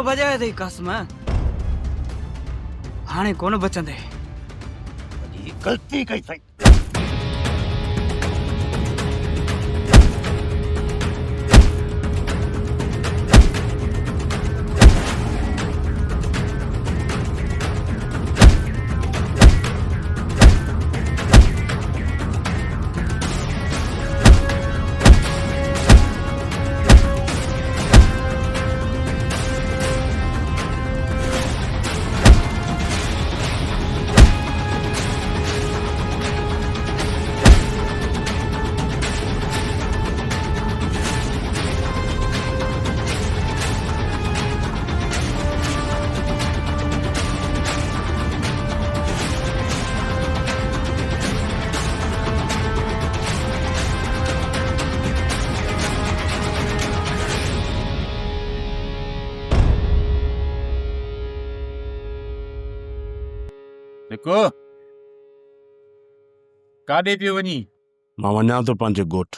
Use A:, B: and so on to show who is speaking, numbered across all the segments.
A: प्राणो भजाए थी कसम हाणे कोन बचंदे
B: गलती कई थई
C: देखो काॾे पियो वञी
D: मां वञा थो पंहिंजे ॻोठ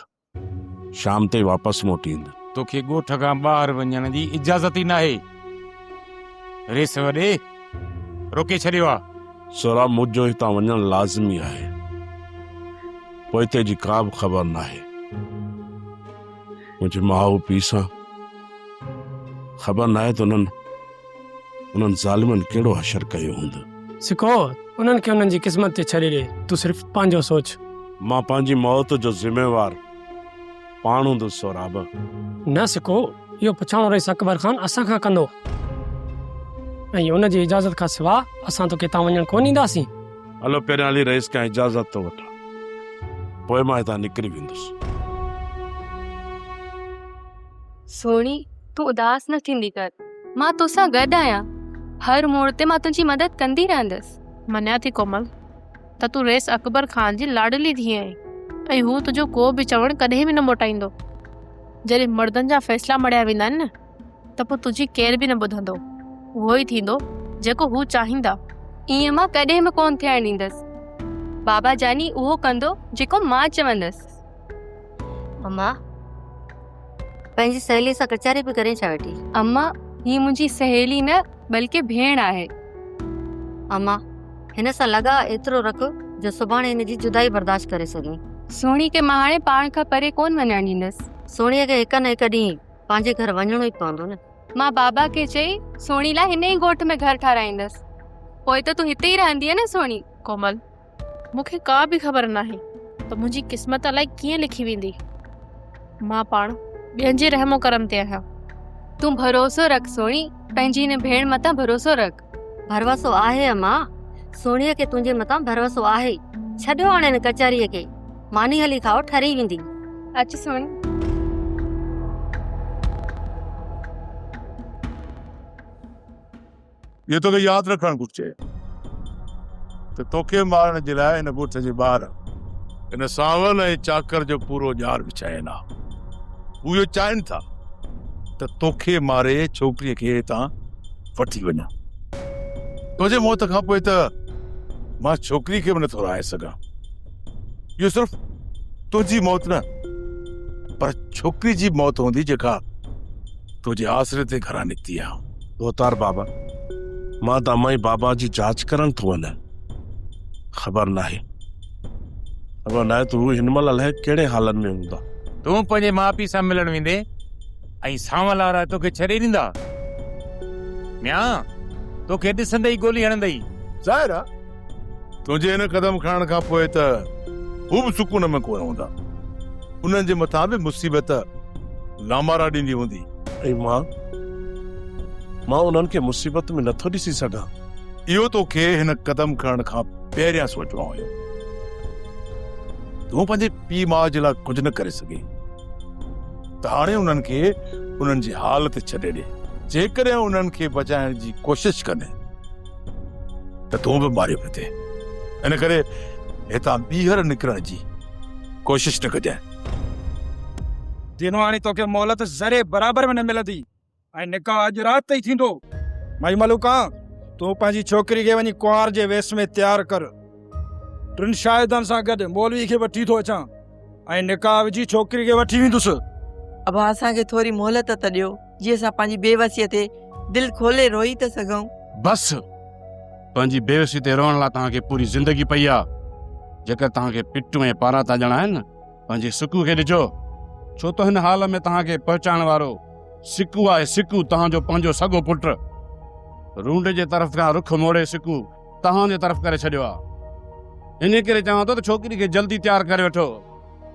D: शाम ताईं वापसि मोटी ईंदुमि
C: तोखे ॻोठ खां ॿाहिरि वञण जी इजाज़त ई नाहे रेस वॾे रोके छॾियो आहे
D: सोरा मुंहिंजो हितां वञणु लाज़मी आहे पोइ हिते जी का बि ख़बर नाहे मुंहिंजे माउ पीउ सां ख़बर नाहे त उन्हनि ज़ालिमनि कहिड़ो हशर कयो हूंदो
E: सिखो उन्हनि खे उन्हनि जी क़िस्मत ते छॾे ॾे तूं सिर्फ़ु पंहिंजो सोच
D: मां पंहिंजी मौत जो ज़िम्मेवार पाण हूंदुसि सोराब
E: न सिखो इहो पुछाणो रहीस अकबर ख़ान असां खां कंदो ऐं उनजी इजाज़त खां सवाइ असां तोखे हितां वञणु कोन ईंदासीं
D: हलो पहिरियां हली रईस खां इजाज़त थो वठां पोइ मां हितां निकिरी वेंदुसि
F: सोणी तूं उदास न थींदी कर मां तोसां गॾु आहियां हर मोड़ ते मां तुंहिंजी मदद कंदी रहंदसि
G: मञा थी कोमल त तूं रेस अकबर ख़ान जी लाडली थी आहीं ऐं हू तुंहिंजो को बि चवणु कॾहिं बि न मोटाईंदो जॾहिं मर्दनि जा फ़ैसिला मड़िया वेंदा आहिनि न त पोइ तुंहिंजी केर बि न ॿुधंदो उहो ई थींदो जेको हू चाहींदा
F: ईअं मां कॾहिं बि कोन थियणु ॾींदसि बाबा जानी उहो कंदो जेको मां चवंदसि
H: अम्मा पंहिंजी सहेली सां कचारी बि करे छा वेठी
F: अम्मा ही मुंहिंजी सहेली न बल्कि भेण आहे
H: अम्मा हिन सां लॻा एतिरो रख जो सुभाणे हिन जी जुदाई बर्दाश्त करे सघे
F: सोणी खे मां हाणे पाण खां परे कोन वञणु ॾींदसि
H: सोणीअ खे हिकु न हिकु ॾींहुं पंहिंजे घर वञणो ई पवंदो न
F: मां बाबा खे चई सोणी लाइ हिन ई ॻोठ में घर ठाराईंदसि पोइ त तूं हिते ई रहंदीअ न सोणी
G: कोमल मूंखे का बि ख़बर नाहे त मुंहिंजी क़िस्मत अलाए कीअं लिखी वेंदी मां पाण ॿियनि जे रहमो करम ते आहियां
F: तूं भरोसो रख सोणी पंहिंजी हिन भेण मथां भरोसो रख
H: भरवसो आहे अम्मा सोणीअ खे तुंहिंजे मथां भरवसो आहे छॾियो हाणे हिन कचारीअ खे मानी हली खाओ ठरी वेंदी
F: अच सोणी
C: ये तोखे यादि रखणु घुरिजे त तोखे मारण जे लाइ हिन ॻोठ जे ॿार हिन सावल ऐं चाकर जो पूरो ॼार विछाइनि हा हू इहो चाहिनि था त तोखे मारे छोकिरीअ खे हितां वठी वञा तुंहिंजे मौत खां पोइ त मां छोकिरी खे बि नथो राहे सघां इहो सिर्फ़ु तुंहिंजी मौत न पर छोकिरी जी मौत हूंदी जेका तुंहिंजे आसरे ते घरां निकिती आहे
D: दोतार बाबा मां त अम्मा बाबा जी जांच करण थो वञा ख़बर नाहे तूं हिन महिल अलाए कहिड़े हालनि में हूंदा
C: तूं पंहिंजे माउ पीउ सां मिलण वेंदे ऐं सावल वारा तोखे छॾे ॾींदा म्या तोखे ॾिसंदे ई गोली हणंदई ज़ाहिर आहे तुंहिंजे हिन कदम खणण खां पोइ त हू बि सुकून में कोन हूंदा उन्हनि जे मथां बि मुसीबत लामारा ॾींदी हूंदी
D: ऐं मां उन्हनि खे मुसीबत में नथो ॾिसी सघां
C: इहो तोखे हिन कदम खणण खां पहिरियां सोचिणो हुयो तूं पंहिंजे पीउ माउ जे लाइ कुझु न करे सघे त हाणे उन्हनि खे उन्हनि जी हालत छॾे ॾे जेकॾहिं उन्हनि खे बचाइण जी कोशिश कनि त तूं बि मारियो पियो थिए इन करे हितां ॿीहर निकिरण जी कोशिश न कजांइ
I: दिनो हाणे तोखे मोहलत ज़रे बराबर में न मिलंदी ऐं निकाह अॼु राति ताईं थींदो मई मलूका तूं पंहिंजी छोकिरी खे वञी कुंवार जे वेस में तयारु कर टिनि शाहिदनि सां गॾु मौलवी खे वठी थो अचां ऐं निकाह विझी छोकिरी खे वठी वेंदुसि
J: अब असांखे थोरी मोहलत त ॾियो
B: जीअं असां पंहिंजी बेवसीअ ते दिलि खोले रोई था सघूं।
D: बस पंहिंजी बेवसी ते रोअण लाइ तव्हांखे पूरी ज़िंदगी पई आहे। जेकर तव्हांखे पिटू ऐं पारा था ॼणा आहिनि न, पंहिंजे सिकू खे ॾिजो, छो त हिन हाल में तव्हांखे पहचान वारो सिकू आहे। सिकू तव्हांजो पंहिंजो सॻो पुटु रूंड जे तरफ़ खां रुख मोड़े सिकू तव्हांजे तरफ़ करे छॾियो आहे। इन करे चवां थो त छोकिरी खे जल्दी तयारु करे वठो,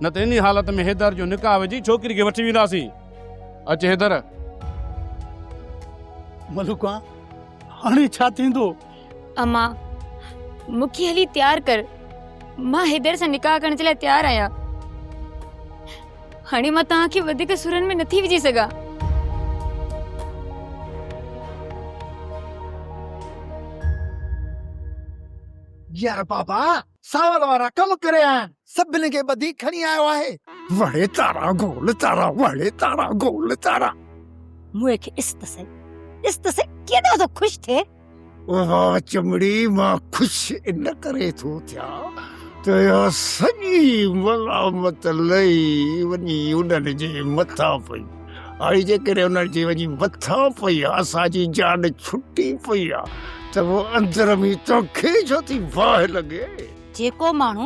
D: न त इन हालत में हैदर जो निकाह विझी छोकिरी खे वठी वेंदासीं। अच हैदर।
J: मलुका हाणे छा थींदो?
K: अम्मा मूंखे हली तयार कर, मां हैदर सां निकाह करण जे लाइ तयार आहियां। हाणे मां तव्हांखे वधीक सुरनि में नथी विझी सघां।
J: यार बाबा सावल वारा कम करे आहिनि, सभिनी खे ॿधी खणी आयो आहे। वड़े तारा गोल तारा, वड़े तारा गोल तारा।
H: मुंहिं खे ॾिस त सही केॾो थो ख़ुशि थिए।
J: वाह चमड़ी, मां ख़ुशि इन करे थो थिया त इहा सॼी मलामत लही वञी उन्हनि जे मथां पई आई। जेकॾहिं उन्हनि जे वञी मथां पई आहे, असांजी जान छुटी पई आहे, त वो अंदर में तोखे छो थी बाहि लॻे।
H: जेको माण्हू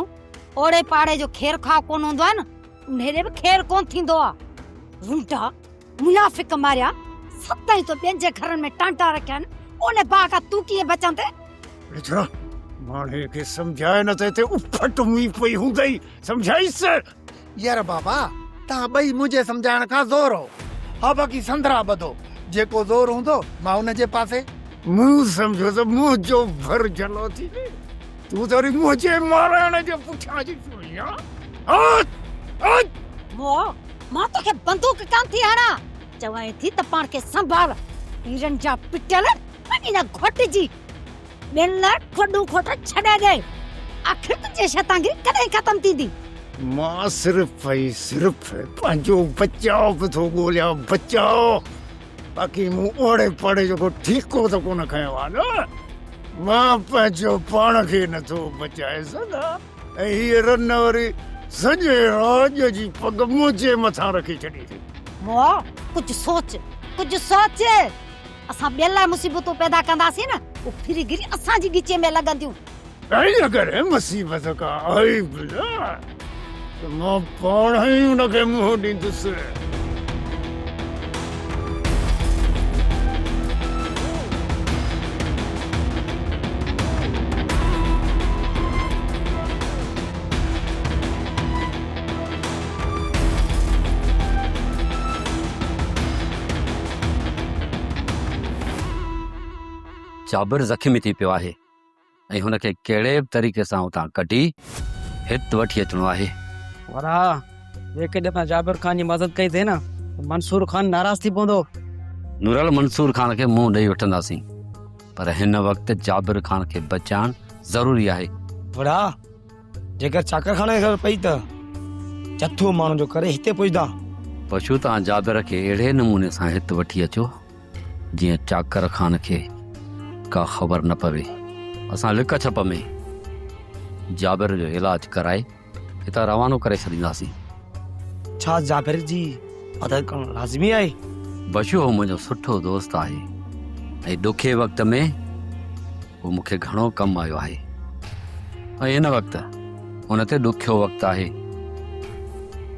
H: ओड़े पाड़े जो खेर खा कोन हूंदो आहे न, उनजे बि खेर कोन थींदो आहे। रूंटा मुनाफ़िक मारिया सताई तो ॿियनि जे घरनि में टांटा रखिया आहिनि, ओने भाउ खां तूं कीअं बचंदे?
J: ॾिठो माणे खे सम्झाए न त हिते उफट हुई पई हूंदई, सम्झाइस। यार बाबा तव्हां ॿई मुंहिंजे सम्झाइण खां ज़ोर हो, हा बाक़ी संदरा ॿधो, जेको ज़ोर हूंदो मां हुनजे पासे। मूं सम्झो त मुंहिंजो भर जलो थी वे, तूं त वरी मुंहिंजे मारण जे पुठियां जी थी वई।
H: मां तोखे बंदूक कान थी हणा, चवां थी त पाण खे संभाल। हीरनि जा पिटल वञी न घोटिजी, ॿियनि लाइ खोॾूं खोट छॾे ॾे। आख़िर तुंहिंजी शैतांगिरी कॾहिं ख़तम थींदी?
J: मां सिर्फ़ पंहिंजो बचाव बि थो ॻोल्हियां, बचाव। बाक़ी मूं ओड़े पाड़े जो को ठीको त कोन खयो आहे न। मां पंहिंजो पाण खे नथो बचाए सघां, ऐं हीअ रन वरी सॼे राज जी पग मुंहिंजे मथां रखी छॾी थी।
H: कुझु सोच, कुझु सोच। असां ॿियनि लाइ मुसीबतूं पैदा कंदासीं न, उहो फिरी गिरी असांजी ॻिचे में लॻंदियूं।
J: ऐं अगरि मुसीबत का आई बि न, त मां पाण ई हुनखे मुंहुं ॾींदुसि।
L: जाबिर ज़ख़्मी थी पियो आहे ऐं हुनखे कहिड़े बि तरीक़े सां उतां कढी हिते वठी अचिणो आहे।
A: वरा जेकॾहिं असां जाबिर ख़ान जी मदद कई थिए न, मंसूर खान नाराज़ थी पवंदो।
L: नूरल मंसूर खान खे मुंहुं ॾेई वठंदासीं, पर हिन वक़्तु जाबिर खान खे बचाइण ज़रूरी आहे।
I: वड़ा जेकर चाकर खाने खे पई त चथो माण्हू जो करे हिते पुॼंदा।
L: पशु तव्हां जाबिर खे अहिड़े नमूने सां हिते वठी अचो जीअं चाकर खान खे का ख़बर न पवे। असां लिक छप में जाबिर जो इलाज कराए हितां रवानो करे छॾींदासीं।
I: छा जाबिर जी मदद करणु लाज़मी आहे?
L: बशो मुंहिंजो सुठो दोस्त आहे ऐं ॾुखे वक़्त में उहो मूंखे घणो कमु आयो आहे, ऐं हिन वक़्तु हुन ते ॾुखियो वक़्तु आहे।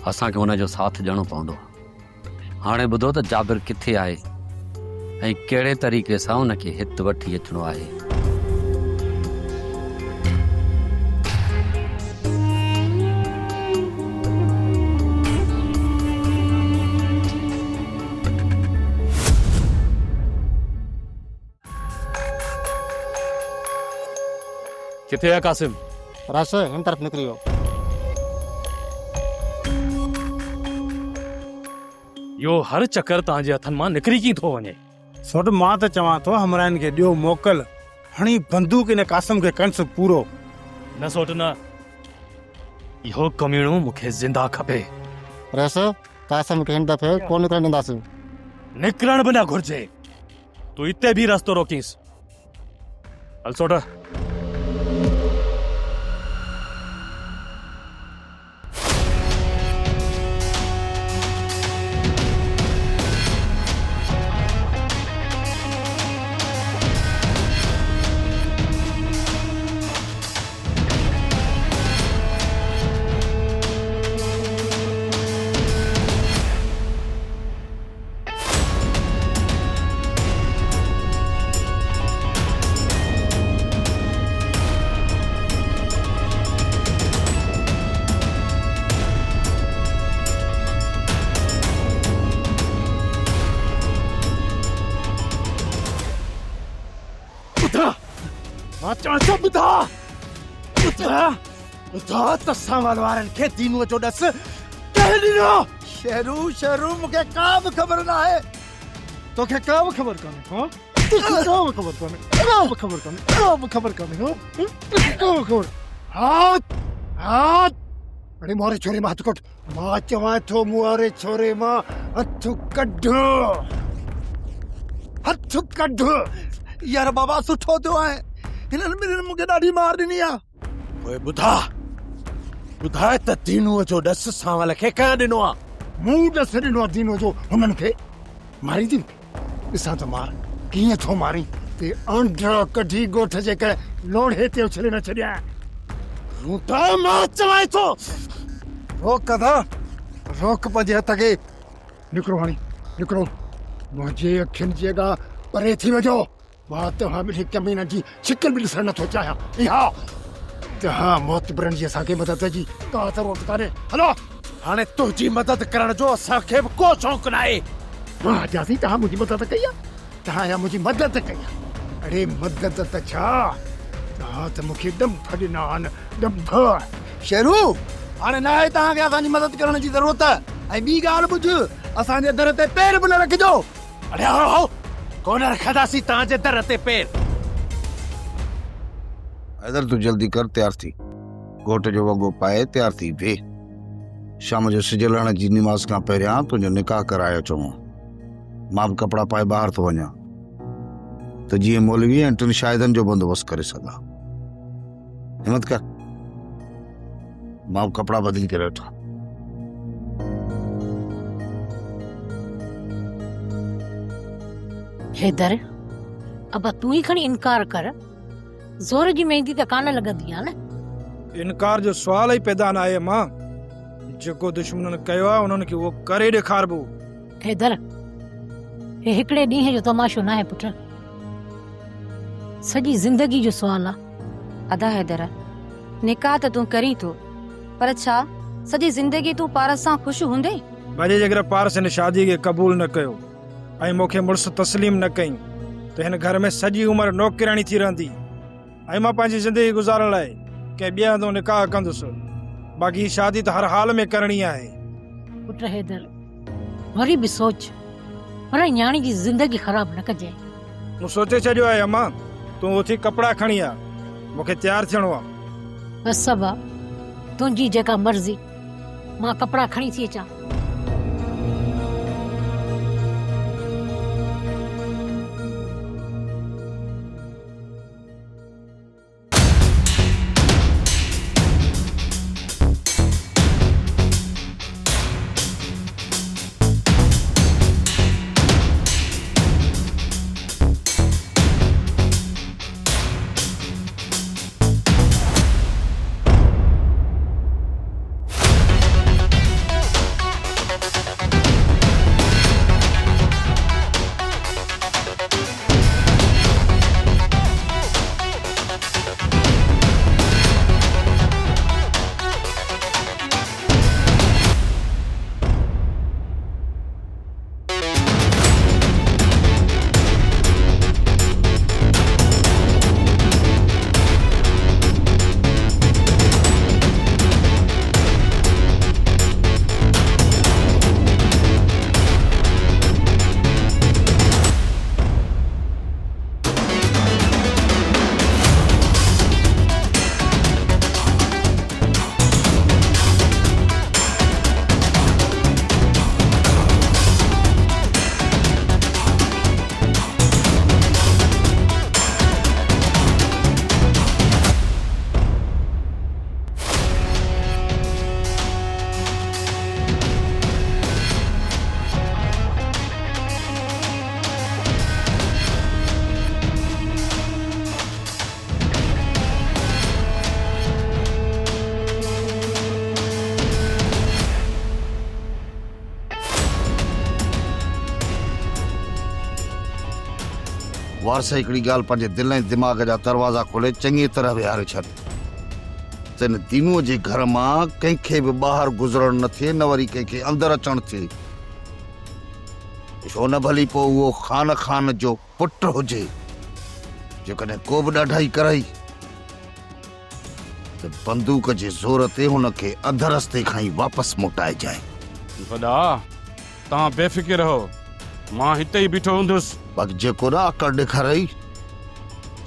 L: असांखे हुनजो साथ ॾियणो पवंदो। हाणे ॿुधो त जाबिर किथे आहे ऐं कहिड़े तरीक़े सां हुनखे हिते वठी अचिणो आहे।
M: किथे है कासिम?
N: राशि हिन तरफ़ निकिरी वियो।
M: यो हर चक्कर तव्हांजे हथनि मां निकिरी कीअं थो वञे?
I: सोट मां त चवां थो हमराहनि खे ॾियो मोकल, हणी बंदूक इन कासिम खे कंस पूरो।
M: न सोट न, इहो कमीणो मूंखे ज़िंदा खपे।
N: राशि कासिम खे हिन दफ़े कोन निकिरण ॾींदासीं।
M: निकिरण बि न घुर्जे, तूं हिते बि रस्तो रोकीस। हल सोट।
J: चवण ॿुधा ॿुधा ॿुधा त सावल वारनि खे दीनूअ जो ॾस कंहिं ॾिनो? शेरू शेरू मूंखे का बि ख़बर न आहे। तोखे का बि ख़बर कोन्हे? हाँ का बि ख़बर कोन्हे? का बि ख़बर कोन्हे? का बि ख़बर कोन्हे? का बि ख़बर? हाथ हाथ अरे मोरे छोरे मां हथ कोट मां चवां थो मोरे छोरे मां हथ कढ हथ कढ। यार बाबा सुठो थियो आहे हिननि मूंखे ॾाढी मार ॾिनी आहे। ओए ॿुधा ॿुधाए त दीनूअ जो ॾस सावल खे कंहिं ॾिनो आहे? मूं ॾस ॾिनो आहे दीनूअ जो हुननि खे मारी थी ॾिसां त मार कीअं थो मारी ते आंड्रा कढी ॻोठ जे करे लोढ़े ते उछले न छॾिया। हूं त मां चवां थो रोक कदा रोक पंहिंजे हथ खे निकिरो हाणे निकिरो मुंहिंजे अखियुनि जे अॻां परे थी वञो। मां तव्हां ॿिन्ही कमीननि जी शिकिल बि ॾिसणु नथो चाहियां। इहा तव्हां मोतबरनि जी असांखे मदद जी का ज़रूरत कान्हे। हलो हाणे तुंहिंजी मदद करण जो असांखे बि को शौक़ु न आहे। मां अॼासी तव्हां मुंहिंजी मदद कई आहे तव्हां या मुंहिंजी मदद कई आहे। अरे मदद त छा तव्हां त मूंखे ॾंभ ॾिना आहिनि ॾंभ। शेरू हाणे न आहे तव्हांखे असांजी मदद करण जी ज़रूरत। ऐं ॿी ॻाल्हि ॿुध असांजे दर ते पेर बि न रखिजो। अरे हो कोन रखंदासीं तव्हांजे दर ते पेर।
O: हैदर तूं जल्दी कर तैयार थी घोट जो वॻो पाए तैयार थी वे। शाम जो सिज लहण जी निमाज़ खां पहिरियां तुंहिंजो निकाह करायो अचो। मां बि कपिड़ा पाए ॿाहिरि थो वञा त जीअं मौलवी ऐं 3 शाहिदनि जो बंदोबस्तु करे सघां। हिम्मत कर मां बि कपिड़ा बदिली करे वठां।
H: हैदर अब तू ही खणी इनकार कर जोर जी मेहंदी त कान लॻंदी आहे न।
I: इनकार जो सुवाल ही पैदा न आहे मां। जेको दुश्मननि कयो आहे उन्हनि खे उहो करे ॾेखारबो।
H: हैदर हे हिकिड़े ॾींहं जो तमाशो न आहे पुट सॼी ज़िंदगी जो सुवाल आहे।
K: अदा हैदर निकाह त तूं करी थो पर छा सॼी ज़िंदगी तूं पारस सां ख़ुशि हूंदे?
I: भॼे जेकर पारस हिन शादी खे क़बूल न कयो ऐं मूंखे मुड़ुस तस्लीम न कई त हिन घर में सॼी उमिरि नौकिराणी थी रहंदी ऐं मां पंहिंजी ज़िंदगी गुज़ारण लाइ कंहिं ॿिए हंधि निकाह कंदुसि। बाक़ी शादी त हर हाल में करणी आहे।
H: पुट हैदर वरी बि सोच पर न्याणी जी ज़िंदगी ख़राब न कजे।
I: मूं सोचे छॾियो आहे अम्मा तूं उथी कपिड़ा खणी आ मूंखे तयारु थियणो आहे।
H: बस सब तुंहिंजी जेका मर्ज़ी मां कपिड़ा खणी थी अचां।
O: वारस हिकिड़ी ॻाल्हि पंहिंजे दिलि ऐं दिमाग़ जा दरवाज़ा खोले चङी तरह विहारे छॾ त हिन दीनूअ जे घर मां कंहिंखे बि ॿाहिरि गुज़रणु न थिए न वरी कंहिंखे अंदरि अचणु थिए। छो न भली पोइ उहो खान जो पुटु हुजे जेकॾहिं को बि ॾाढाई कराई त बंदूक जे ज़ोर ते हुनखे अध रस्ते खां ई वापसि मोटाए जाए।
D: वॾा तव्हां बेफ़िक्र रहो, मां हिते ई बीठो हूंदुसि।
O: बाक़ी जेको न आकड़ ॾेखारई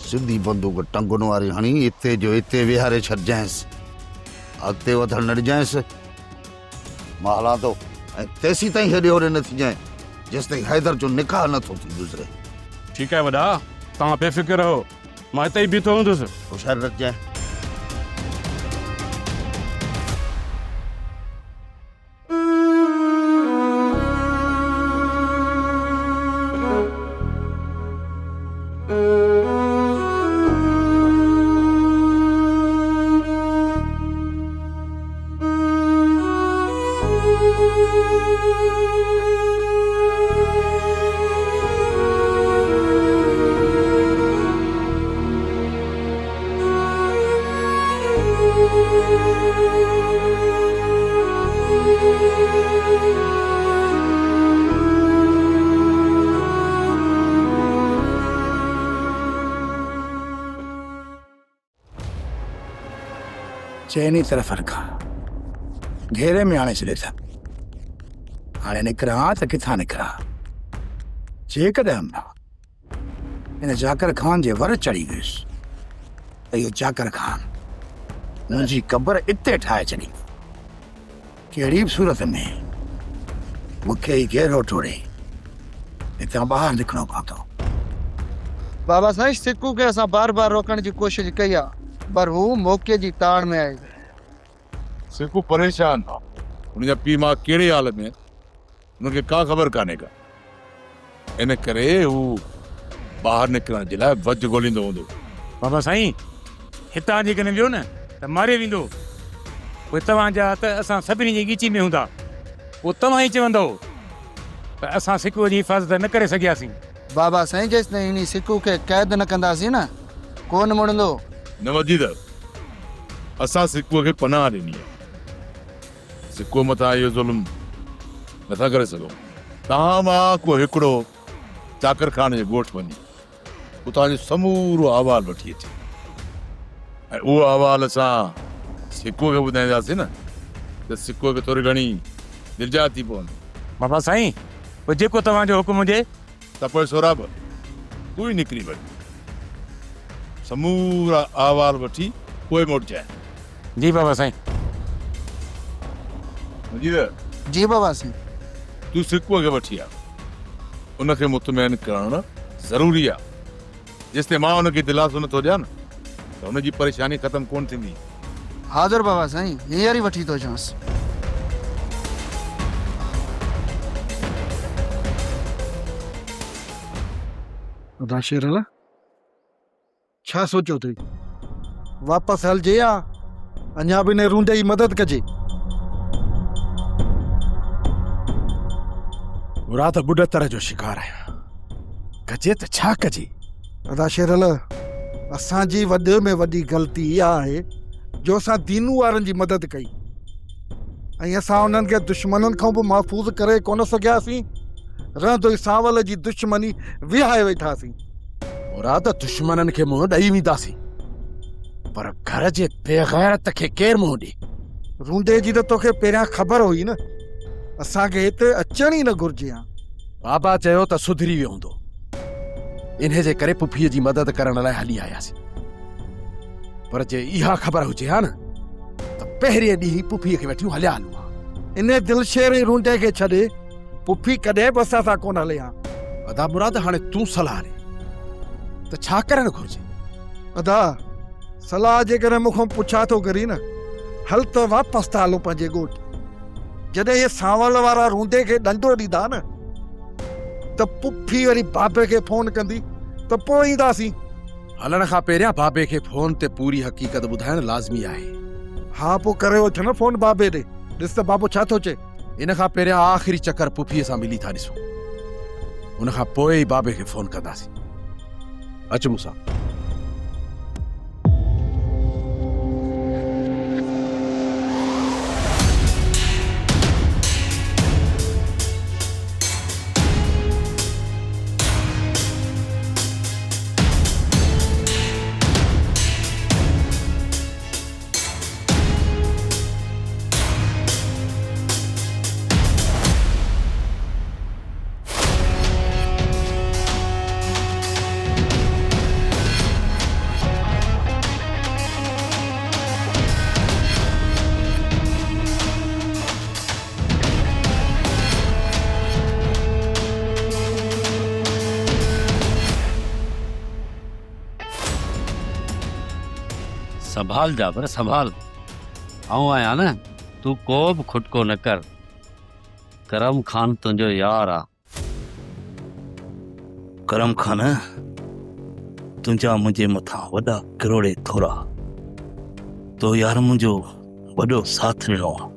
O: सिधी बंदूक टंगुनि वारी हणी हिते जो हिते विहारे छॾिजांइसि, अॻिते वधण न ॾिजांइसि। मां हलां थो ऐं तेसी ताईं हेॾे होॾे न थी जाए जेसि ताईं हैदर जो निकाह नथो थी गुज़रे।
D: ठीकु आहे वॾा, तव्हां बेफ़िक्र रहो, मां हिते ई बीठो हूंदुसि।
O: होशियारु रखजांइ।
J: चइनी तरफ़ रखा घेरे में आणे छॾे था। हाणे निकिरां त किथां निकिरां? जेकॾहिं इन जाकर खान जे वर चढ़ी वियुसि त इहो जाकर खान मुंहिंजी क़बर इते ठाहे छॾी। कहिड़ी बि सूरत में मूंखे ई घेरो टोड़े हितां ॿाहिरि निकिरणो पवंदो।
P: बाबा साईं, सिक्कू खे असां बार बार रोकण जी कोशिश कई आहे, पर हू मौक़े जी ताड़ में आहे।
C: सिकू परेशान हो, उनजा पीउ मां कहिड़े हाल में उनखे का ख़बर कान्हे का, इन करे हू ॿाहिरि निकिरण जे लाइ वज ॻोल्हींदो हूंदो।
I: बाबा साईं, हितां जेकॾहिं वियो न त मारे वेंदो। पोइ तव्हांजा त असां सभिनी जी ॻिची में हूंदा, पोइ तव्हां ई चवंदो त असां सिकूअ जी हिफ़ाज़त न करे सघियासीं।
P: बाबा साईं, जेसि ताईं इन सिक्कू खे क़ैद न कंदासीं न, कोन मुड़ंदो।
C: न वधी त असां सिकूअ खे पनाह ॾिनी आहे, सिकूअ मथां इहो ज़ुल्म नथा करे सघूं। तव्हां मां को हिकिड़ो चाकर खान जे ॻोठु वञी उतां जो समूरो अहवाल वठी अचे ऐं उहो अहवाल असां सिकूअ खे ॿुधाईंदासीं न त सिकूअ खे थोरी घणी निजात थी पवंदी।
I: बाबा साईं, पोइ जेको तव्हांजो हुकुम हुजे
C: त पोइ सोराब तूं ई निकिरी वञ, समूरा अहवाल वठी पोइ मोटिजाए।
I: जी बाबा साईं।
P: जी बाबा साईं।
C: तूं सिकूअ खे वठी आ, उनखे मुतमैन करणु ज़रूरी आहे। जेसिताईं मां हुनखे दिलासो नथो ॾियां न त हुनजी परेशानी ख़तम कोन थींदी।
P: हाज़िर बाबा साईं, हींअर ई वठी थो अचांसि।
J: शेरला छा सोचियो अथई? वापसि हलजे या अञा बि ने रूंदे जी मदद कजे?
I: रात बुढ़ तरह जो शिकार आहियां, कजे त छा कजे?
J: अदा शेरल, असांजी वॾे में वॾी ग़लती इहा आहे जो असां दीनू वारनि जी मदद कई ऐं असां उन्हनि खे दुश्मननि खां बि महफ़ूज़ करे कोन सघियासीं। रहंदो ई सावल जी दुश्मनी विहाए वेठासीं।
I: मुराद दुश्मननि खे मुंहुं ॾेई वेंदासीं, पर घर जे बेग़ैरत खे केरु मुंहुं ॾे?
J: रूंदे जी त तोखे पहिरियां ख़बर हुई न, असांखे हिते अचण ई न घुर्जे हा।
I: बाबा चयो त सुधरी वियो हूंदो, इन जे करे पुफीअ जी मदद करण लाइ हली आयासीं। पर जे इहा ख़बर हुजे हा न त पहिरें ॾींहुं पुफीअ खे वठी हलिया हलूं हा।
J: इन दिलशेर रूंदे खे छॾे पुफी कॾहिं बि असां सां कोन हले हा।
I: अदा मुराद, हाणे तूं सलाह ॾे त छा करणु घुर्जे?
J: अदा सलाह जेकॾहिं मूंखां पुछा थो करी न, हल त वापसि था हलूं पंहिंजे ॻोठ। जॾहिं इहे सावल वारा रूंदे खे ॾंडो ॾींदा न त पुफी वरी बाबे खे फोन कंदी त पोइ ईंदासीं।
I: हलण खां पहिरियां बाबे खे फोन ते पूरी हक़ीक़त ॿुधाइण लाज़मी आहे।
J: हा, पोइ करे वठ न फोन बाबे ॾे, ॾिस त बाबो छा थो चए।
I: इन खां पहिरियां आख़िरी चकर पुफीअ सां मिली था ॾिसूं, उन खां पोइ ई बाबे खे फोन कंदासीं। अच मूंसां।
L: संभाल जाबर संभाल। आऊं आया न, तू को भी खुटको न कर। करम खान तुझो यार आ।
Q: करम खान तुझा मुझे मथा वडा किरोड़े थोड़ा तो यार मुझो वडो साथ ॾिनो आहे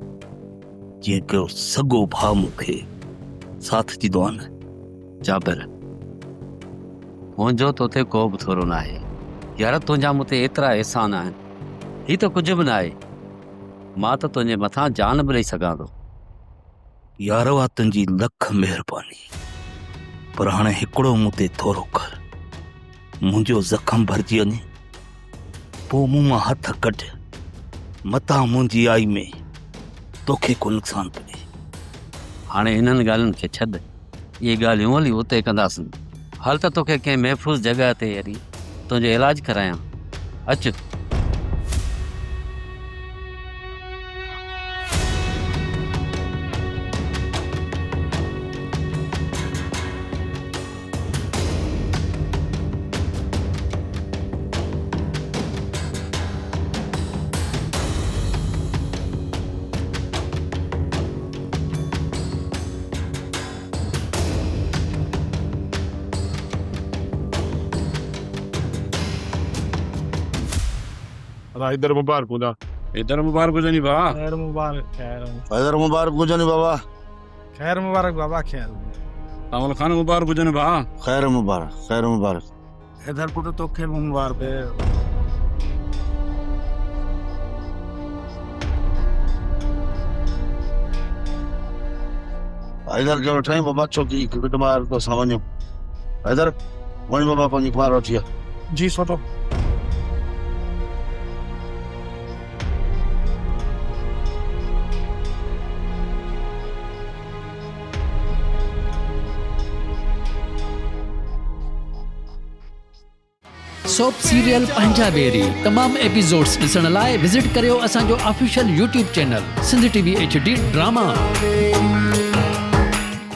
Q: जीअं को सगो भाउ मूंखे साथ जी दुआ न।
L: जाबिर मुंहिंजो तोते को बि थोरो न आहे यार। तुंहिंजा मूं ते एतिरा एहसान आहिनि, ही त कुझु बि न आहे। मां त तुंहिंजे मथां जान बि ॾेई सघां थो।
Q: यार वा तुंहिंजी लख महिरबानी, पर हाणे हिकिड़ो मूं ते थोरो कर। मुंहिंजो ज़ख़्म भरिजी वञे पोइ मूं मां हथ कढ। मतां मुंहिंजी आई में तोखे को नुक़सान पए।
L: हाणे हिननि ॻाल्हियुनि खे छॾ, इहे ॻाल्हियूं हली उते कंदासीं। हल त तोखे कंहिं महफ़ूज़ जॻह ते हली तुंहिंजो इलाजु करायां। अचु।
C: इधर मुबारक हुदा।
D: इधर मुबारक हुजनी बा।
I: खैर मुबारक। खैर
O: इधर मुबारक हुजनी बाबा।
I: खैर मुबारक बाबा। खैर
D: अमल खान मुबारक हुजनी बा।
O: खैर मुबारक। खैर मुबारक।
I: इधर पुट तो खैर मुबारक।
O: इधर जो ठई बाबा छोकी कुटमार को सावन्यो। इधर वणी बाबा पानी कुमार उठिया।
I: जी सोटो।
R: सोप सीरियल पंजाबेरी तमाम एपिसोड्स ॾिसण लाइ विज़िट करियो असांजो official YouTube channel Sindh TV HD drama.